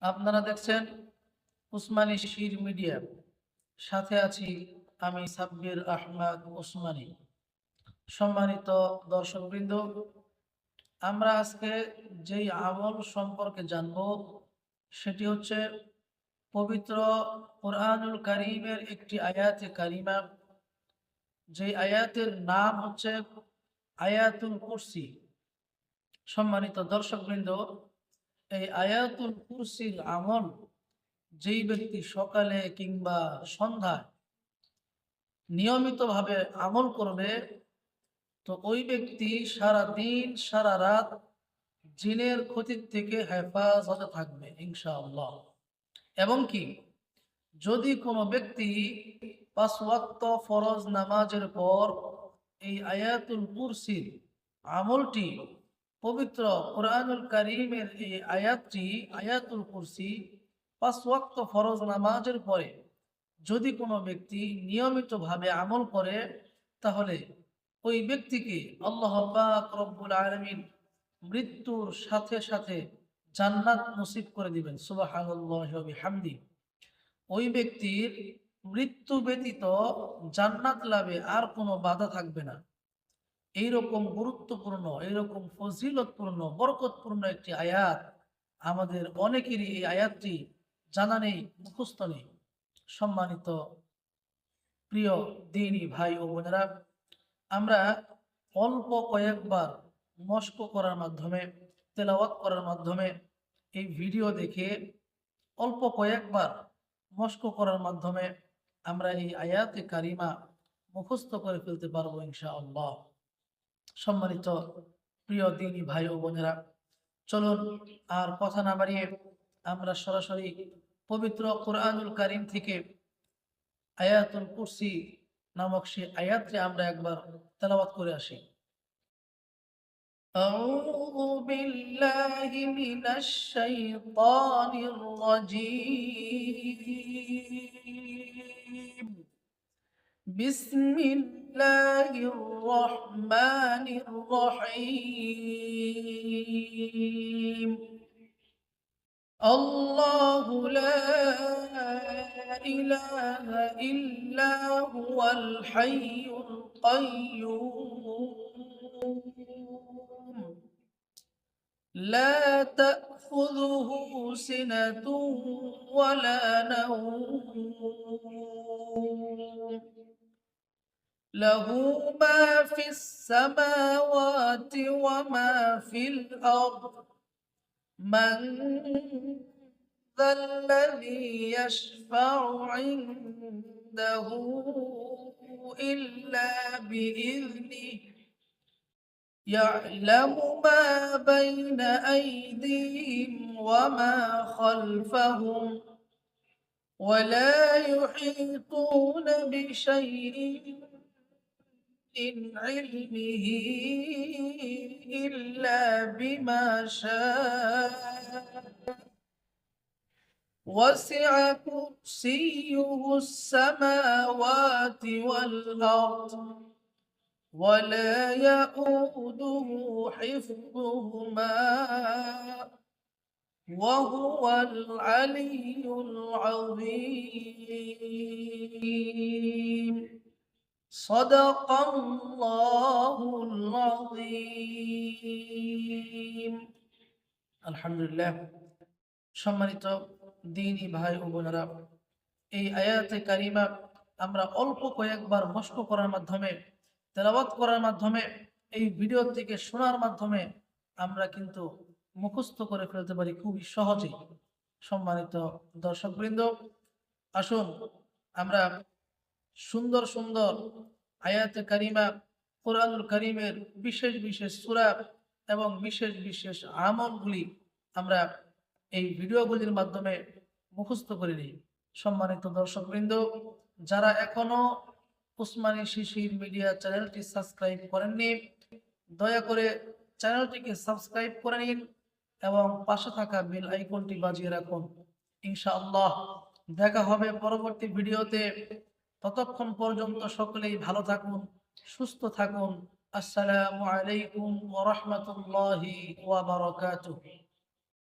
আপনারা দেখছেন উসমানী শির মিডিয়া, সাথে আছি আমি সাব্বির আহমদ উসমানী। সম্মানিত দর্শকবৃন্দ, আমরা আজকে যেই আমল সম্পর্কে জানব সেটি হচ্ছে পবিত্র কুরআনুল কারীমের একটি আয়াতে কারিমা, যেই আয়াতের নাম হচ্ছে আয়াতুল কুরসি। সম্মানিত দর্শকবৃন্দ, এই আয়াতুল কুরসির আমল যেই ব্যক্তি সকালে কিংবা সন্ধ্যায় নিয়মিতভাবে আমল করবে, তো ওই ব্যক্তি সারা দিন সারা রাত জিনের ক্ষতির থেকে হেফাজতে থাকবে ইনশাআল্লাহ। এবং কি, যদি কোনো ব্যক্তি 5 ওয়াক্ত ফরজ নামাজের পর এই আয়াতুল কুরসির আমলটি, পবিত্র কুরআনুল কারীমের এই আয়াতটি আয়াতুল কুরসি 5 ওয়াক্ত ফরজ নামাজের পরে যদি কোনো ব্যক্তি নিয়মিতভাবে আমল করে, তাহলে ওই ব্যক্তিকে আল্লাহ পাক রব্বুল আলামিন মৃত্যুর সাথে সাথে জান্নাত নসিব করে দিবেন। সুবহানাল্লাহি ওয়া বিহামদি। ওই ব্যক্তির মৃত্যু ব্যতীত জান্নাত লাভে আর কোনো বাধা থাকবে না। এইরকম গুরুত্বপূর্ণ, এইরকম ফজিলতপূর্ণ, বরকতপূর্ণ একটি আয়াত আমাদের অনেকেরই এই আয়াতটি জানা নেই, মুখস্থ নেই। সম্মানিত প্রিয় দিনী ভাই ও বোনেরা, আমরা অল্প কয়েকবার মস্ক করার মাধ্যমে, তেলাওয়াত করার মাধ্যমে, এই ভিডিও দেখে অল্প কয়েকবার মস্ক করার মাধ্যমে আমরা এই আয়াতে কারিমা মুখস্থ করে ফেলতে পারবো ইনশাআল্লাহ। সম্মানিত প্রিয় দিনী ভাই ও বোনেরা, চলুন আর কথা না বাড়িয়ে আমরা সরাসরি পবিত্র কুরআনুল কারীম থেকে আয়াতুল কুরসি নামক সেই আয়াতটি আমরা একবার তেলাওয়াত করে আসি। আউযু বিল্লাহি মিনাশ শাইতানির রাজীম। বিসমিল্লাহির রহমানির রহিম। আল্লাহু লা ইলাহা ইল্লা হুয়াল হাইয়ুল কাইয়্যুম লা তা'খুযুহু সিনাতুন ওয়ালা নাওম লাহু মা ফিস সামাওয়াতি ওয়া মা ফিল আরদ من ذا الذي يشفع عنده إلا بإذنه يعلم ما بين أيديهم وما خلفهم ولا يحيطون بشيء من علمه إلا بما شاء وسع كرسيه السماوات والأرض ولا يؤوده حفظهما وهو العلي العظيم صدق الله العظيم। আলহামদুলিল্লাহ। সম্মানিত দ্বীনী ভাই ও বোনেরা, এই আয়াতে কারিমা আমরা অল্প কয়েকবার মস্ক করার মাধ্যমে, তেলাওয়াত করার মাধ্যমে, এই ভিডিও থেকে শোনার মাধ্যমে আমরা কিন্তু মুখস্থ করে ফেলতে পারি খুবই সহজেই। সম্মানিত দর্শকবৃন্দ, আসুন আমরা সুন্দর সুন্দর আয়াতে কারিমা, কুরআনুল কারীমের বিশেষ বিশেষ সূরা এবং বিশেষ বিশেষ আমলগুলি আমরা এই ভিডিওগুলির মাধ্যমে মুখস্থ করে নিই। সম্মানিত দর্শকবৃন্দ, যারা এখনো উসমানী শিশির মিডিয়া চ্যানেলটি সাবস্ক্রাইব করেননি, দয়া করে চ্যানেলটিকে সাবস্ক্রাইব করে নিন এবং পাশে থাকা বেল আইকনটি বাজিয়ে রাখুন। ইনশাআল্লাহ দেখা হবে পরবর্তী ভিডিওতে। ততক্ষণ পর্যন্ত সকলেই ভালো থাকুন, সুস্থ থাকুন। আসসালামু আলাইকুম ওয়া রাহমাতুল্লাহি ওয়া বারাকাতুহু।